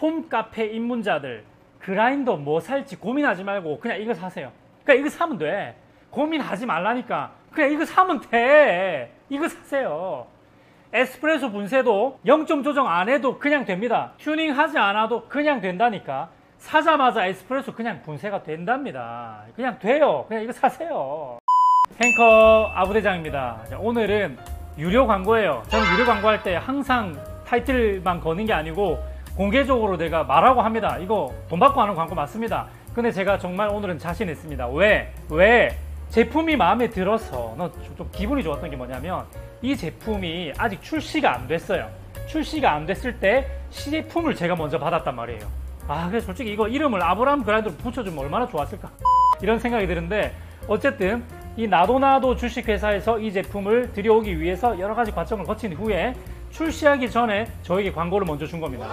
홈카페 입문자들 그라인더 뭐 살지 고민하지 말고 그냥 이거 사세요. 그냥 이거 사면 돼. 고민하지 말라니까. 그냥 이거 사면 돼. 이거 사세요. 에스프레소 분쇄도 0점 조정 안 해도 그냥 됩니다. 튜닝하지 않아도 그냥 된다니까. 사자마자 에스프레소 그냥 분쇄가 된답니다. 그냥 돼요. 그냥 이거 사세요. 행커 아부대장입니다. 자, 오늘은 유료 광고예요. 저는 유료 광고할 때 항상 타이틀만 거는 게 아니고 공개적으로 내가 말하고 합니다. 이거 돈 받고 하는 광고 맞습니다. 근데 제가 정말 오늘은 자신 있습니다. 왜? 제품이 마음에 들어서 좀 기분이 좋았던 게 뭐냐면 이 제품이 아직 출시가 안 됐어요. 출시가 안 됐을 때 시제품을 제가 먼저 받았단 말이에요. 그래서 솔직히 이거 이름을 아브라함 그라인더로 붙여주면 얼마나 좋았을까 이런 생각이 드는데, 어쨌든 이 나도나도 주식회사에서 이 제품을 들여오기 위해서 여러 가지 과정을 거친 후에 출시하기 전에 저에게 광고를 먼저 준 겁니다.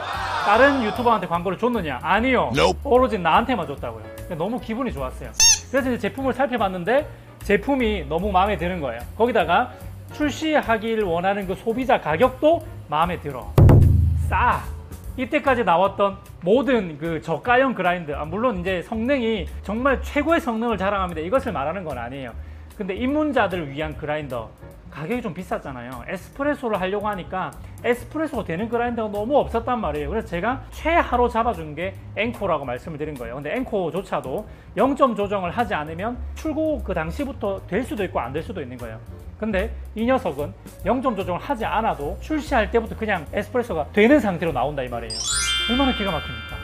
다른 유튜버한테 광고를 줬느냐? 아니요. 오로지 나한테만 줬다고요. 너무 기분이 좋았어요. 그래서 이제 제품을 살펴봤는데 제품이 너무 마음에 드는 거예요. 거기다가 출시하길 원하는 그 소비자 가격도 마음에 들어. 싸. 이때까지 나왔던 모든 그 저가형 그라인더, 물론 이제 성능이 정말 최고의 성능을 자랑합니다. 이것을 말하는 건 아니에요. 근데 입문자들을 위한 그라인더 가격이 좀 비쌌잖아요. 에스프레소를 하려고 하니까 에스프레소가 되는 그라인더가 너무 없었단 말이에요. 그래서 제가 최하로 잡아준 게 앵코라고 말씀을 드린 거예요. 근데 앵코조차도 0점 조정을 하지 않으면 출고 그 당시부터 될 수도 있고 안 될 수도 있는 거예요. 근데 이 녀석은 0점 조정을 하지 않아도 출시할 때부터 그냥 에스프레소가 되는 상태로 나온다 이 말이에요. 얼마나 기가 막힙니까?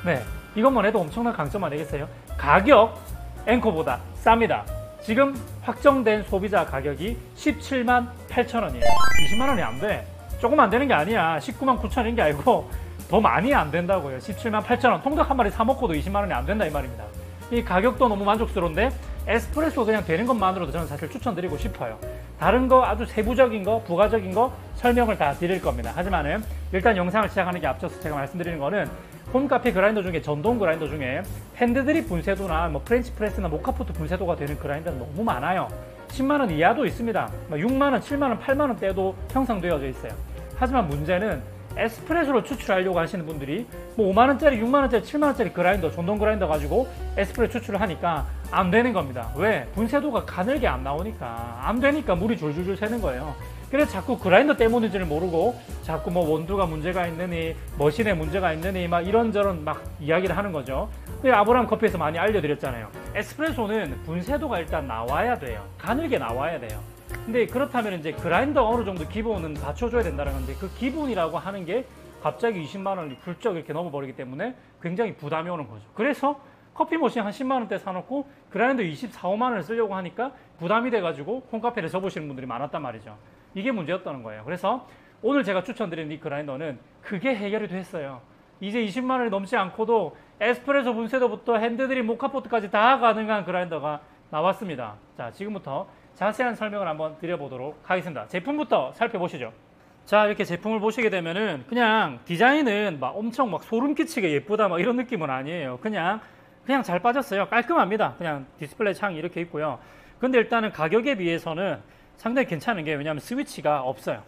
네, 이것만 해도 엄청난 강점 아니겠어요? 가격 앵코보다 쌉니다. 지금 확정된 소비자 가격이 17만 8천 원이에요. 20만 원이 안 돼. 조금 안 되는 게 아니야. 19만 9천 원인 게 아니고 더 많이 안 된다고요. 17만 8천 원. 통닭 한 마리 사 먹고도 20만 원이 안 된다 이 말입니다. 이 가격도 너무 만족스러운데 에스프레소 그냥 되는 것만으로도 저는 사실 추천드리고 싶어요. 다른 거 아주 세부적인 거, 부가적인 거 설명을 다 드릴 겁니다. 하지만은 일단 영상을 시작하는 게 앞서서 제가 말씀드리는 거는 홈카페 그라인더 중에, 전동 그라인더 중에 핸드드립 분쇄도나 뭐 프렌치 프레스나 모카포트 분쇄도가 되는 그라인더는 너무 많아요. 10만 원 이하도 있습니다. 6만 원, 7만 원, 8만 원대도 형성되어져 있어요. 하지만 문제는 에스프레소를 추출하려고 하시는 분들이 뭐 5만 원짜리, 6만 원짜리, 7만 원짜리 그라인더, 전동 그라인더 가지고 에스프레소 추출을 하니까 안 되는 겁니다. 왜? 분쇄도가 가늘게 안 나오니까, 안 되니까 물이 줄줄줄 새는 거예요. 그래서 자꾸 그라인더 때문인지를 모르고 자꾸 뭐 원두가 문제가 있느니, 머신에 문제가 있느니 막 이런저런 막 이야기를 하는 거죠. 아브라함 커피에서 많이 알려드렸잖아요. 에스프레소는 분쇄도가 일단 나와야 돼요. 가늘게 나와야 돼요. 근데 그렇다면 이제 그라인더 어느 정도 기본은 받쳐줘야 된다는 건데, 그 기본이라고 하는 게 갑자기 20만 원이 훌쩍 이렇게 넘어버리기 때문에 굉장히 부담이 오는 거죠. 그래서 커피 머신 한 10만 원대 사놓고 그라인더 24, 5만 원을 쓰려고 하니까 부담이 돼가지고 홈카페를 접으시는 분들이 많았단 말이죠. 이게 문제였다는 거예요. 그래서 오늘 제가 추천드리는 이 그라인더는 그게 해결이 됐어요. 이제 20만 원이 넘지 않고도 에스프레소 분쇄도부터 핸드드립, 모카포트까지 다 가능한 그라인더가 나왔습니다. 자, 지금부터 자세한 설명을 한번 드려보도록 하겠습니다. 제품부터 살펴보시죠. 자, 이렇게 제품을 보시게 되면은 그냥 디자인은 막 엄청 막 소름 끼치게 예쁘다 막 이런 느낌은 아니에요. 그냥 잘 빠졌어요. 깔끔합니다. 그냥 디스플레이 창이 이렇게 있고요. 근데 일단은 가격에 비해서는 상당히 괜찮은 게, 왜냐하면 스위치가 없어요.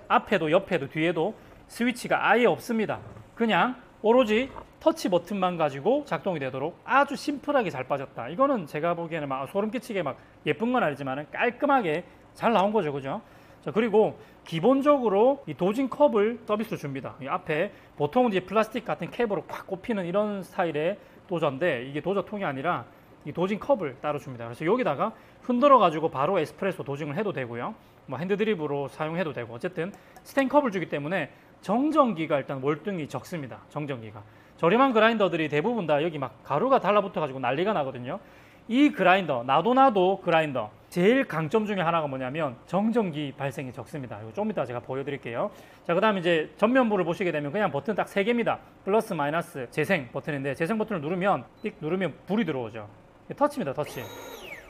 앞에도 옆에도 뒤에도 스위치가 아예 없습니다. 그냥 오로지 터치 버튼만 가지고 작동이 되도록 아주 심플하게 잘 빠졌다. 이거는 제가 보기에는 막 소름 끼치게 막 예쁜 건 아니지만 깔끔하게 잘 나온 거죠. 그죠? 자, 그리고 기본적으로 이 도진 컵을 서비스로 줍니다. 이 앞에 보통은 이제 플라스틱 같은 캡으로 꽉 꼽히는 이런 스타일의 도저인데, 이게 도저통이 아니라 이 도징 컵을 따로 줍니다. 그래서 여기다가 흔들어 가지고 바로 에스프레소 도징을 해도 되고요. 뭐 핸드드립으로 사용해도 되고, 어쨌든 스텐컵을 주기 때문에 정전기가 일단 월등히 적습니다. 정전기가. 저렴한 그라인더들이 대부분 다 여기 막 가루가 달라붙어 가지고 난리가 나거든요. 이 그라인더, 나도나도 그라인더 제일 강점 중에 하나가 뭐냐면 정전기 발생이 적습니다. 이거 좀 이따 제가 보여드릴게요. 자, 그 다음 이제 전면부를 보시게 되면 그냥 버튼 딱 3개입니다. 플러스, 마이너스, 재생 버튼인데, 재생 버튼을 누르면 띡 누르면 불이 들어오죠. 터치입니다. 터치.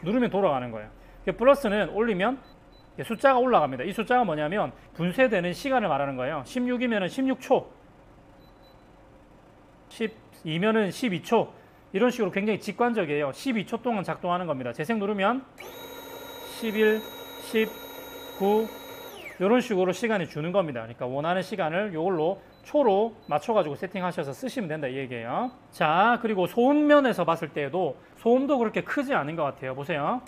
누르면 돌아가는 거예요. 플러스는 올리면 숫자가 올라갑니다. 이 숫자가 뭐냐면 분쇄되는 시간을 말하는 거예요. 16이면 16초, 12면은 12초, 이런 식으로 굉장히 직관적이에요. 12초 동안 작동하는 겁니다. 재생 누르면 11, 10, 9 이런 식으로 시간이 주는 겁니다. 그러니까 원하는 시간을 이걸로 초로 맞춰가지고 세팅하셔서 쓰시면 된다 이 얘기예요. 자, 그리고 소음면에서 봤을 때에도 소음도 그렇게 크지 않은 것 같아요. 보세요.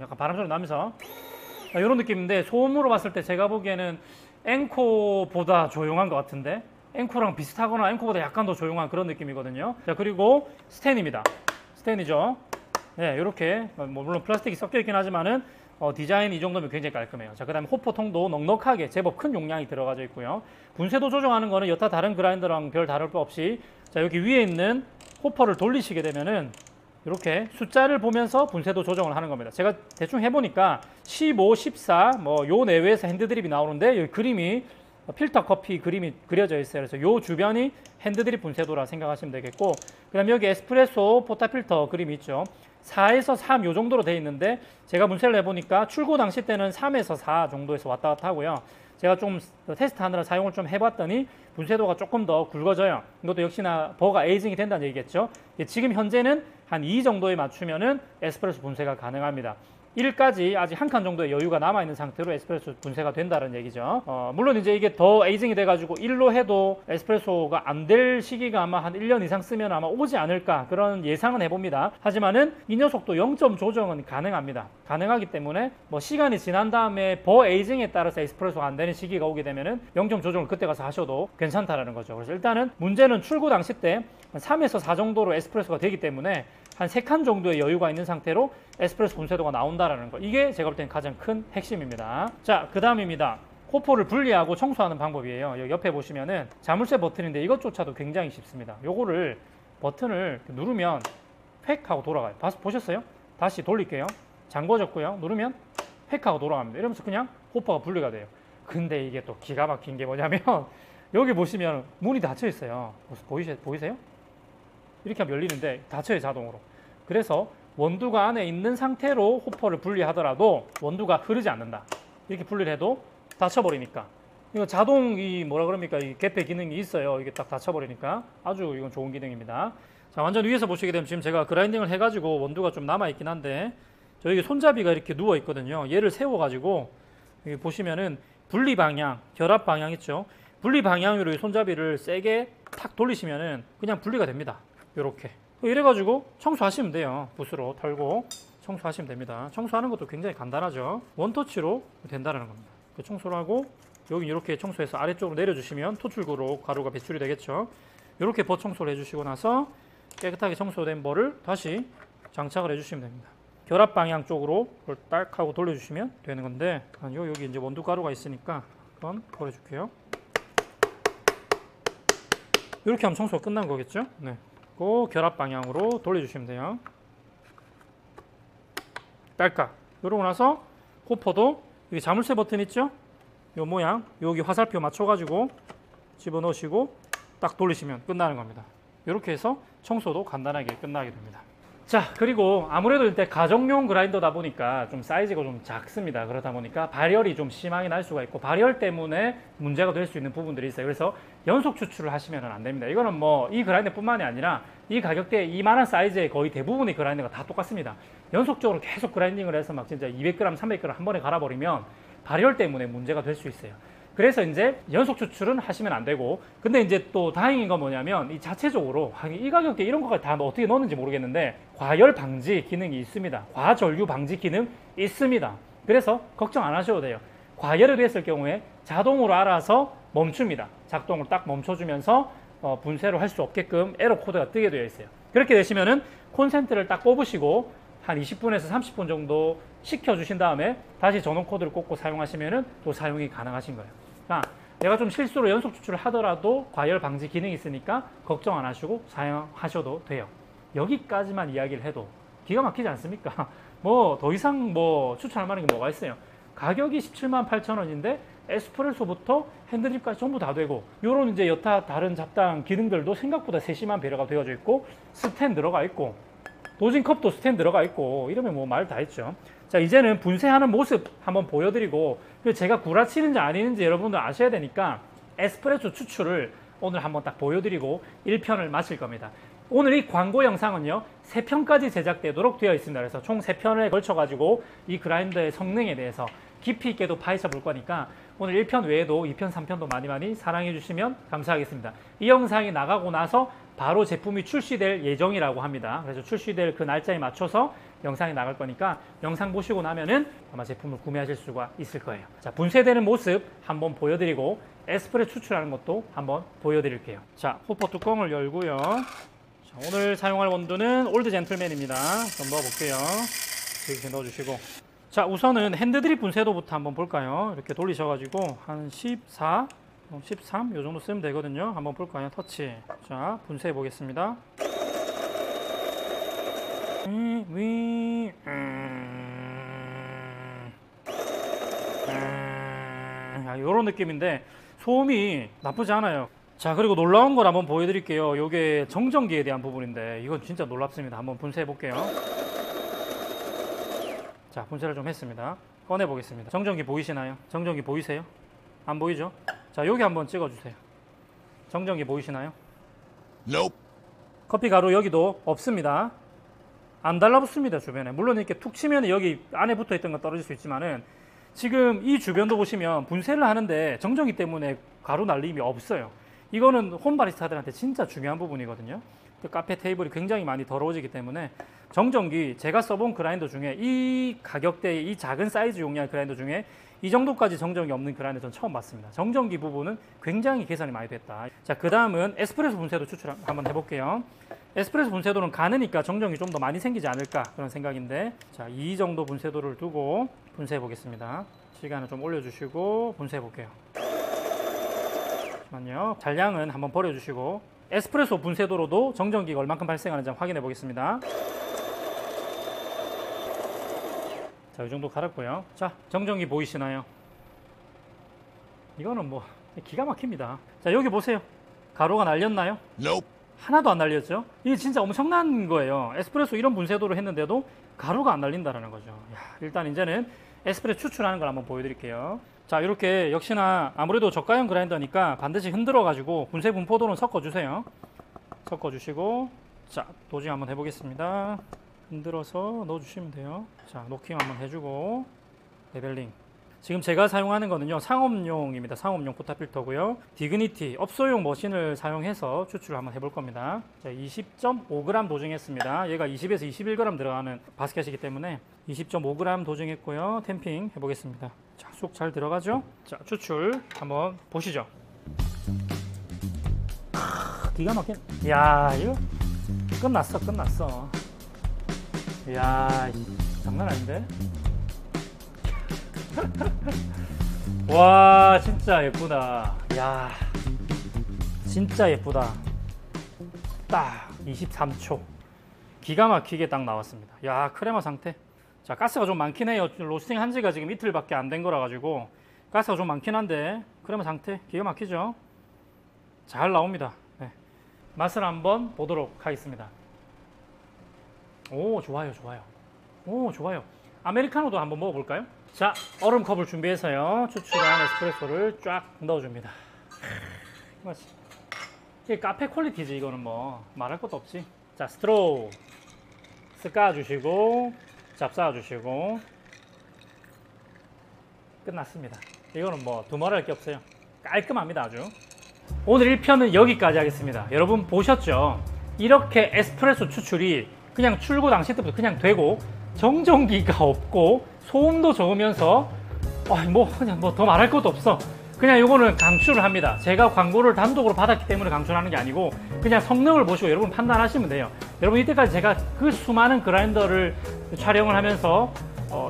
약간 바람 소리 나면서 이런 느낌인데, 소음으로 봤을 때 제가 보기에는 앵코보다 조용한 것 같은데, 앵코랑 비슷하거나 앵코보다 약간 더 조용한 그런 느낌이거든요. 자, 그리고 스텐입니다. 스텐이죠. 네, 이렇게 뭐 물론 플라스틱이 섞여 있긴 하지만은 디자인이 이 정도면 굉장히 깔끔해요. 자, 그다음에 호퍼통도 넉넉하게 제법 큰 용량이 들어가져 있고요. 분쇄도 조정하는 거는 여타 다른 그라인더랑 별 다를 바 없이, 자, 여기 위에 있는 호퍼를 돌리시게 되면은 이렇게 숫자를 보면서 분쇄도 조정을 하는 겁니다. 제가 대충 해보니까 15, 14 뭐 요 내외에서 핸드드립이 나오는데, 여기 그림이 필터 커피 그림이 그려져 있어요. 그래서 요 주변이 핸드드립 분쇄도라 생각하시면 되겠고, 그 다음에 여기 에스프레소 포타필터 그림이 있죠. 4에서 3 요 정도로 되어 있는데, 제가 분쇄를 해보니까 출고 당시 때는 3에서 4 정도에서 왔다 갔다 하고요. 제가 좀 테스트하느라 사용을 좀 해봤더니 분쇄도가 조금 더 굵어져요. 이것도 역시나 버가 에이징이 된다는 얘기겠죠. 지금 현재는 한 2 정도에 맞추면은 에스프레소 분쇄가 가능합니다. 1까지 아직 한 칸 정도의 여유가 남아있는 상태로 에스프레소 분쇄가 된다는 얘기죠. 물론 이제 이게 더 에이징이 돼가지고 1로 해도 에스프레소가 안 될 시기가 아마 한 1년 이상 쓰면 아마 오지 않을까, 그런 예상은 해봅니다. 하지만은 이 녀석도 0점 조정은 가능합니다. 가능하기 때문에 뭐 시간이 지난 다음에 버 에이징에 따라서 에스프레소가 안 되는 시기가 오게 되면은 0점 조정을 그때 가서 하셔도 괜찮다라는 거죠. 그래서 일단은 문제는 출고 당시 때 3에서 4 정도로 에스프레소가 되기 때문에 한 3칸 정도의 여유가 있는 상태로 에스프레소 분쇄도가 나온다라는 거, 이게 제가 볼 때는 가장 큰 핵심입니다. 자, 그 다음입니다. 호포를 분리하고 청소하는 방법이에요. 여기 옆에 보시면은 자물쇠 버튼인데 이것조차도 굉장히 쉽습니다. 요거를 버튼을 누르면 획 하고 돌아가요. 보셨어요? 다시 돌릴게요. 잠궈졌고요. 누르면 획 하고 돌아갑니다. 이러면서 그냥 호퍼가 분리가 돼요. 근데 이게 또 기가 막힌 게 뭐냐면 여기 보시면 문이 닫혀 있어요. 보이세요? 이렇게 하면 열리는데 닫혀요, 자동으로. 그래서 원두가 안에 있는 상태로 호퍼를 분리하더라도 원두가 흐르지 않는다. 이렇게 분리를 해도 닫혀버리니까. 이거 자동 이 뭐라 그럽니까? 이 개폐 기능이 있어요. 이게 딱 닫혀버리니까 아주 이건 좋은 기능입니다. 자, 완전 위에서 보시게 되면 지금 제가 그라인딩을 해가지고 원두가 좀 남아있긴 한데, 저기 손잡이가 이렇게 누워 있거든요. 얘를 세워가지고 여기 보시면은 분리 방향, 결합 방향 있죠. 분리 방향으로 이 손잡이를 세게 탁 돌리시면은 그냥 분리가 됩니다. 요렇게. 이래가지고 청소하시면 돼요. 붓으로 털고 청소하시면 됩니다. 청소하는 것도 굉장히 간단하죠. 원터치로 된다는 겁니다. 그 청소를 하고 여기 이렇게 청소해서 아래쪽으로 내려주시면 토출구로 가루가 배출이 되겠죠. 이렇게 버 청소를 해주시고 나서 깨끗하게 청소된 벌을 다시 장착을 해주시면 됩니다. 결합 방향 쪽으로 그걸 딱 하고 돌려주시면 되는 건데, 여기 이제 원두 가루가 있으니까 그건 버려줄게요. 이렇게 하면 청소가 끝난 거겠죠. 네. 그 결합 방향으로 돌려주시면 돼요. 딸깍. 이러고 나서 호퍼도 여기 자물쇠 버튼 있죠? 요 모양 여기 화살표 맞춰가지고 집어넣으시고 딱 돌리시면 끝나는 겁니다. 이렇게 해서 청소도 간단하게 끝나게 됩니다. 자, 그리고 아무래도 일단 가정용 그라인더다 보니까 좀 사이즈가 좀 작습니다. 그러다 보니까 발열이 좀 심하게 날 수가 있고, 발열 때문에 문제가 될 수 있는 부분들이 있어요. 그래서 연속 추출을 하시면 안 됩니다. 이거는 뭐 이 그라인더 뿐만이 아니라 이 가격대에 이만한 사이즈의 거의 대부분의 그라인더가 다 똑같습니다. 연속적으로 계속 그라인딩을 해서 막 진짜 200g, 300g 한 번에 갈아버리면 발열 때문에 문제가 될 수 있어요. 그래서 이제 연속 추출은 하시면 안 되고, 근데 이제 또 다행인 건 뭐냐면 이 자체적으로 이 가격대 이런 거까지 다 어떻게 넣었는지 모르겠는데 과열 방지 기능이 있습니다. 과전류 방지 기능 있습니다. 그래서 걱정 안 하셔도 돼요. 과열이 됐을 경우에 자동으로 알아서 멈춥니다. 작동을 딱 멈춰주면서 분쇄를 할 수 없게끔 에러 코드가 뜨게 되어 있어요. 그렇게 되시면은 콘센트를 딱 꼽으시고 한 20분에서 30분 정도 식혀주신 다음에 다시 전원 코드를 꽂고 사용하시면은 또 사용이 가능하신 거예요. 자, 내가 좀 실수로 연속 추출을 하더라도 과열 방지 기능이 있으니까 걱정 안 하시고 사용하셔도 돼요. 여기까지만 이야기를 해도 기가 막히지 않습니까? 뭐 더 이상 뭐 추천할 만한 게 뭐가 있어요? 가격이 178,000원인데 에스프레소부터 핸드드립까지 전부 다 되고, 요런 이제 여타 다른 잡다한 기능들도 생각보다 세심한 배려가 되어져 있고, 스텐 들어가 있고, 도징컵도 스텐 들어가 있고, 이러면 뭐 말 다 했죠. 자, 이제는 분쇄하는 모습 한번 보여드리고, 제가 구라치는지 아니는지 여러분들 아셔야 되니까 에스프레소 추출을 오늘 한번 딱 보여드리고 1편을 마칠 겁니다. 오늘 이 광고 영상은요 3편까지 제작되도록 되어 있습니다. 그래서 총 3편에 걸쳐 가지고 이 그라인더의 성능에 대해서 깊이 있게도 파헤쳐 볼 거니까 오늘 1편 외에도 2편, 3편도 많이 사랑해 주시면 감사하겠습니다. 이 영상이 나가고 나서 바로 제품이 출시될 예정이라고 합니다. 그래서 출시될 그 날짜에 맞춰서 영상이 나갈 거니까 영상 보시고 나면은 아마 제품을 구매하실 수가 있을 거예요. 자, 분쇄되는 모습 한번 보여드리고 에스프레소 추출하는 것도 한번 보여드릴게요. 자, 호퍼 뚜껑을 열고요. 자, 오늘 사용할 원두는 올드 젠틀맨입니다. 좀 넣어볼게요. 이렇게 넣어주시고, 자, 우선은 핸드드립 분쇄도부터 한번 볼까요? 이렇게 돌리셔가지고 한 14, 13 요 정도 쓰면 되거든요. 한번 볼까요? 터치. 자, 분쇄해 보겠습니다. 이런 느낌인데 소음이 나쁘지 않아요. 자, 그리고 놀라운 걸 한번 보여드릴게요. 이게 정전기에 대한 부분인데 이건 진짜 놀랍습니다. 한번 분쇄해 볼게요. 자, 분쇄를 좀 했습니다. 꺼내 보겠습니다. 정전기 보이시나요? 정전기 보이세요? 안 보이죠? 자, 여기 한번 찍어주세요. 정전기 보이시나요? Nope. 커피 가루 여기도 없습니다. 안 달라붙습니다, 주변에. 물론 이렇게 툭 치면 여기 안에 붙어 있던 거 떨어질 수 있지만은 지금 이 주변도 보시면 분쇄를 하는데 정전기 때문에 가루 날림이 없어요. 이거는 홈바리스타들한테 진짜 중요한 부분이거든요. 카페 테이블이 굉장히 많이 더러워지기 때문에 정전기, 제가 써본 그라인더 중에 이 가격대의 이 작은 사이즈 용량 그라인더 중에 이 정도까지 정전기 없는 그라인더 전 처음 봤습니다. 정전기 부분은 굉장히 개선이 많이 됐다. 자, 그 다음은 에스프레소 분쇄도 추출 한번 해볼게요. 에스프레소 분쇄도는 가느니까 정전기 좀 더 많이 생기지 않을까 그런 생각인데, 자, 이 정도 분쇄도를 두고 분쇄해 보겠습니다. 시간을 좀 올려주시고 분쇄해 볼게요. 잠깐만요. 잔량은 한번 버려주시고 에스프레소 분쇄도로도 정전기가 얼만큼 발생하는지 확인해 보겠습니다. 자, 이 정도 갈았고요. 자, 정전기 보이시나요? 이거는 뭐 기가 막힙니다. 자, 여기 보세요. 가루가 날렸나요? Nope. 하나도 안 날렸죠? 이게 진짜 엄청난 거예요. 에스프레소 이런 분쇄도를 했는데도 가루가 안 날린다는 거죠. 야, 일단 이제는 에스프레소 추출하는 걸 한번 보여드릴게요. 자, 이렇게 역시나 아무래도 저가형 그라인더니까 반드시 흔들어 가지고 분쇄 분포도는 섞어주세요. 섞어주시고, 자, 도징 한번 해보겠습니다. 흔들어서 넣어주시면 돼요. 자, 노킹 한번 해주고 레벨링. 지금 제가 사용하는 거는요 상업용입니다. 상업용 포타 필터고요. 디그니티 업소용 머신을 사용해서 추출을 한번 해볼 겁니다. 자, 20.5g 도징했습니다. 얘가 20에서 21g 들어가는 바스켓이기 때문에 20.5g 도징했고요. 탬핑 해보겠습니다. 자, 쑥 잘 들어가죠? 자, 추출 한번 보시죠. 기가 막힌. 야, 이거 끝났어. 이야, 장난 아닌데? 와, 진짜 예쁘다. 야, 진짜 예쁘다. 딱 23초. 기가 막히게 딱 나왔습니다. 야, 크레마 상태. 자, 가스가 좀 많긴 해요. 로스팅 한 지가 지금 이틀밖에 안 된 거라 가지고 가스가 좀 많긴 한데 크레마 상태 기가 막히죠? 잘 나옵니다. 네. 맛을 한번 보도록 하겠습니다. 오, 좋아요. 오, 좋아요. 아메리카노도 한번 먹어볼까요? 자, 얼음컵을 준비해서요 추출한 에스프레소를 쫙 넣어줍니다. 이게 카페 퀄리티지. 이거는 뭐 말할 것도 없지. 자, 스트로우 쓱까주시고 잡숴주시고 끝났습니다. 이거는 뭐 두말할 게 없어요. 깔끔합니다. 아주. 오늘 1편은 여기까지 하겠습니다. 여러분 보셨죠? 이렇게 에스프레소 추출이 그냥 출고 당시 때부터 그냥 되고 정전기가 없고 소음도 적으면서 그냥 뭐 더 말할 것도 없어. 그냥 이거는 강추를 합니다. 제가 광고를 단독으로 받았기 때문에 강추를 하는 게 아니고 그냥 성능을 보시고 여러분 판단하시면 돼요. 여러분 이때까지 제가 그 수많은 그라인더를 촬영을 하면서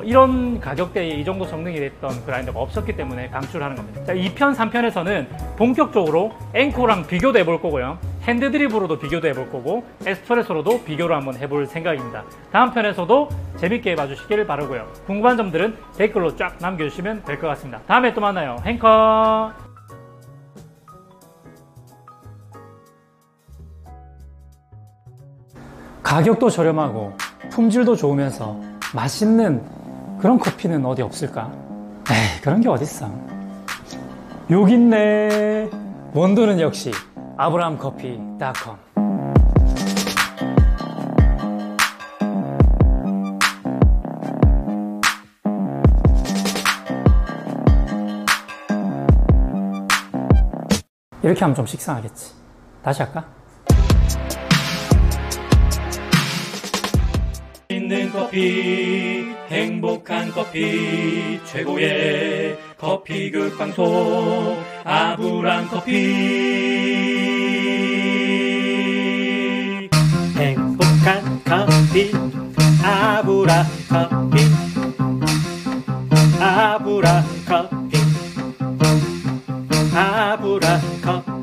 이런 가격대에 이 정도 성능이 됐던 그라인더가 없었기 때문에 강추를 하는 겁니다. 자, 2편, 3편에서는 본격적으로 앵코랑 비교도 해볼 거고요. 핸드드립으로도 비교도 해볼 거고 에스프레소로도 비교를 한번 해볼 생각입니다. 다음 편에서도 재밌게 봐주시길 바라고요. 궁금한 점들은 댓글로 쫙 남겨주시면 될 것 같습니다. 다음에 또 만나요. 행커. 가격도 저렴하고 품질도 좋으면서 맛있는 그런 커피는 어디 없을까? 에이, 그런 게 어딨어. 여기 있네. 원두는 역시 아브라함커피.com. 이렇게 하면 좀 식상하겠지. 다시 할까? 있는 커피, 행복한 커피, 최고의 커피 교육 방송, 아브람 커피. 행복한 커피, 아브라 커피, 아브라 커피, 아브라 커피.